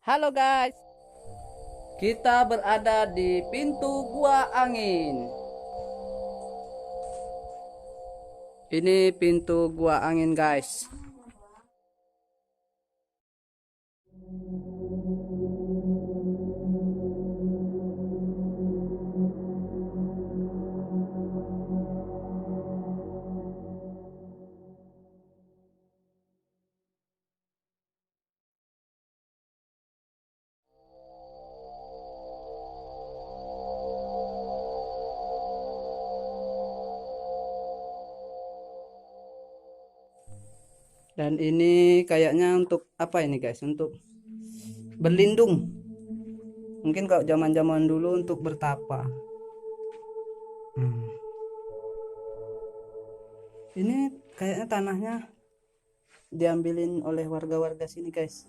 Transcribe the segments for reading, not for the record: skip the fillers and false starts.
Halo guys, kita berada di pintu gua angin. Ini pintu gua angin guys. Dan ini kayaknya untuk apa ini guys? Untuk berlindung. Mungkin kalau zaman-zaman dulu untuk bertapa. Hmm. Ini kayaknya tanahnya diambilin oleh warga-warga sini guys.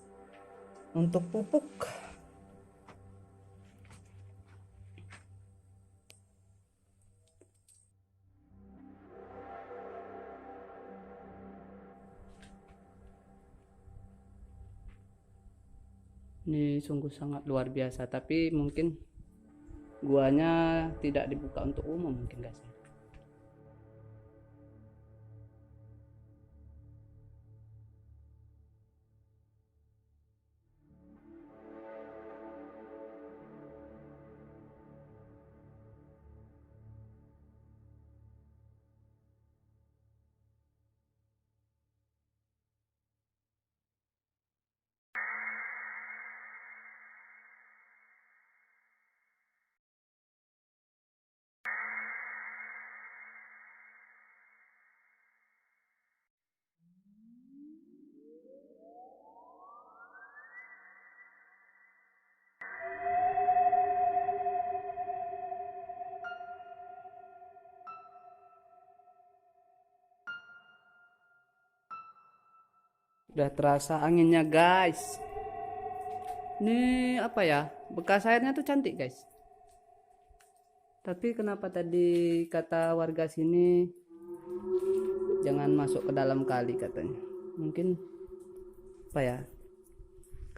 Untuk pupuk. Ini sungguh sangat luar biasa, tapi mungkin guanya tidak dibuka untuk umum mungkin guys. Udah terasa anginnya guys. Ini apa ya? Bekas airnya tuh cantik guys. Tapi kenapa tadi kata warga sini jangan masuk ke dalam kali katanya? Mungkin apa ya?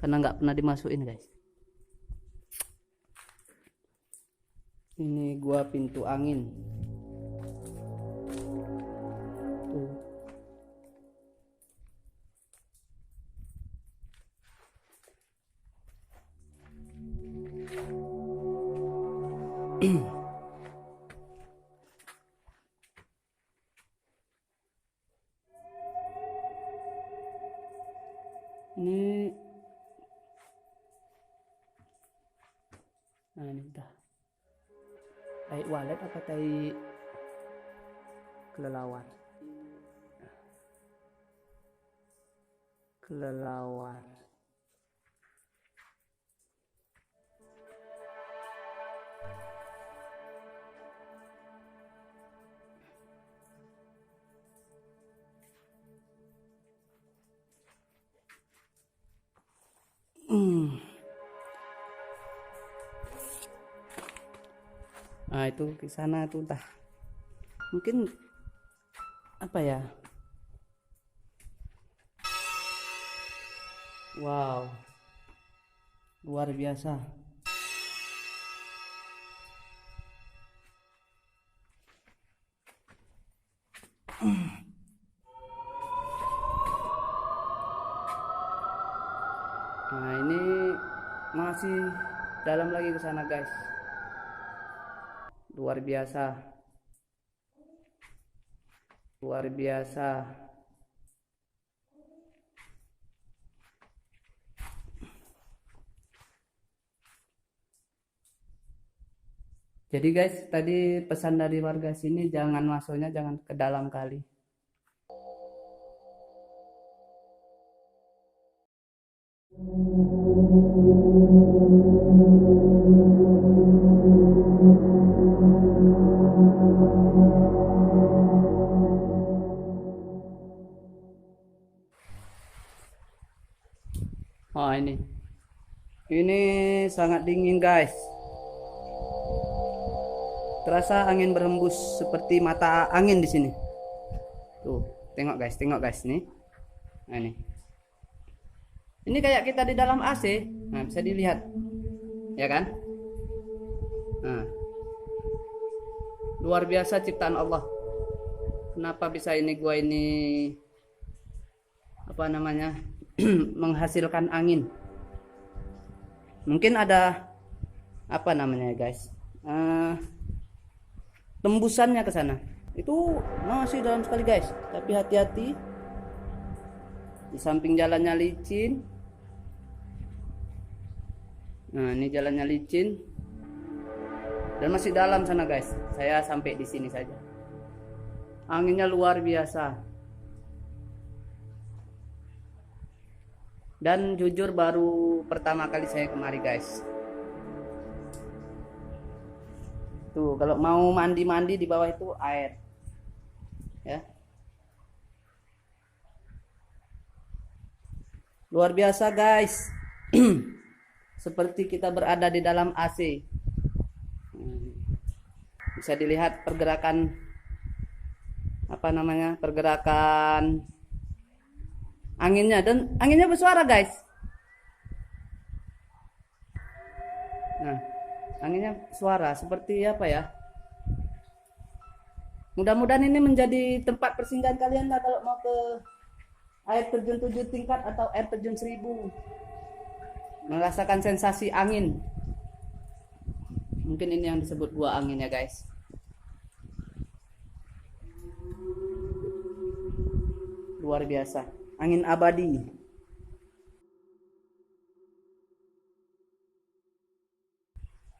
Karena nggak pernah dimasukin guys. Ini gua pintu angin. Tuh. Ini nah ini entah tai walet apa tai kelelawar. Kelelawar. Nah itu ke sana tuh entah mungkin apa ya. Wow, luar biasa. Nah ini masih dalam lagi ke sana guys. Luar biasa. Luar biasa. Jadi guys, tadi pesan dari warga sini jangan masuknya jangan ke dalam kali. Oh ini sangat dingin guys. Terasa angin berhembus seperti mata angin di sini. Tuh, tengok guys nih. Nah ini kayak kita di dalam AC. Nah, bisa dilihat, ya kan? Nah, luar biasa ciptaan Allah. Kenapa bisa ini gua ini apa namanya menghasilkan angin? Mungkin ada apa namanya guys? Tembusannya ke sana. Itu masih dalam sekali guys. Tapi hati-hati. Di samping jalannya licin. Nah, ini jalannya licin. Dan masih dalam sana guys. Saya sampai di sini saja. Anginnya luar biasa. Dan jujur baru pertama kali saya kemari guys. Tuh, kalau mau mandi-mandi di bawah itu air. Ya. Luar biasa guys. Seperti kita berada di dalam AC. Bisa dilihat pergerakan apa namanya? Pergerakan anginnya, dan anginnya bersuara guys. Nah, anginnya suara seperti apa ya? Mudah-mudahan ini menjadi tempat persinggahan kalian lah kalau mau ke air terjun 7 tingkat atau air terjun 1000. Merasakan sensasi angin. Mungkin ini yang disebut gua angin ya guys. Luar biasa. Angin abadi.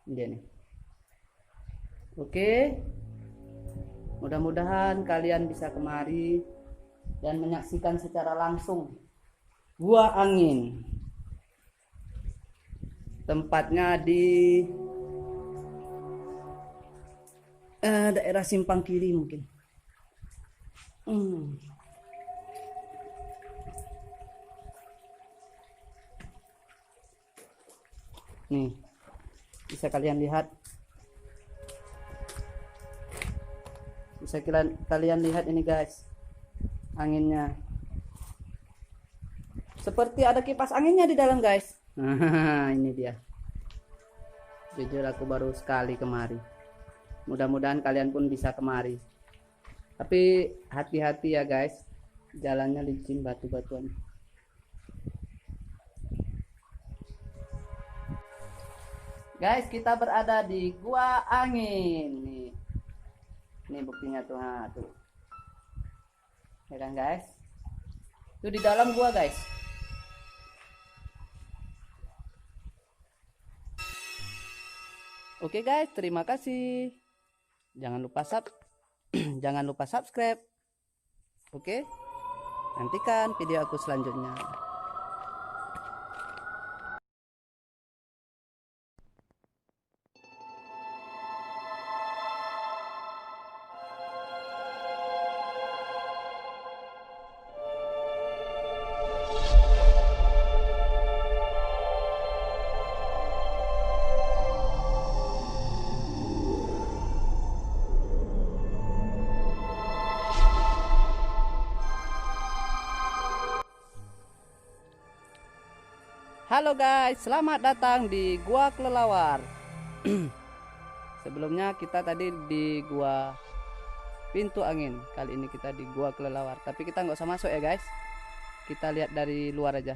Dia nih. Oke. Mudah-mudahan kalian bisa kemari dan menyaksikan secara langsung gua angin. Tempatnya di daerah Simpang Kiri mungkin. Nih, bisa kalian lihat. Bisa kalian lihat ini guys, anginnya. Seperti ada kipas anginnya di dalam guys. Ini dia. Jujur aku baru sekali kemari. Mudah-mudahan kalian pun bisa kemari. Tapi hati-hati ya guys. Jalannya licin, batu-batuan. Guys, kita berada di gua angin. Nih. Ini buktinya tuh. Nah, tuh. Ya kan guys? Itu di dalam gua guys. Oke guys, terima kasih. Jangan lupa jangan lupa subscribe. Oke? Nantikan video aku selanjutnya. Halo guys, selamat datang di Gua Kelelawar. Sebelumnya kita tadi di Gua Pintu Angin. Kali ini kita di Gua Kelelawar. Tapi kita nggak usah masuk ya guys. Kita lihat dari luar aja.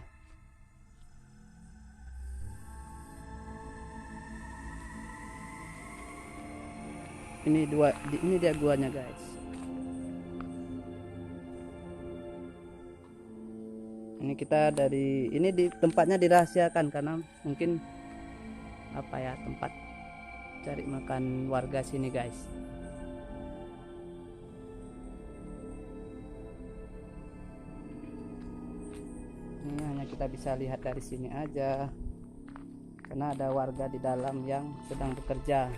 Ini dia guanya guys. Ini kita ini di tempatnya dirahasiakan karena mungkin apa ya, tempat cari makan warga sini guys. Ini hanya kita bisa lihat dari sini aja karena ada warga di dalam yang sedang bekerja.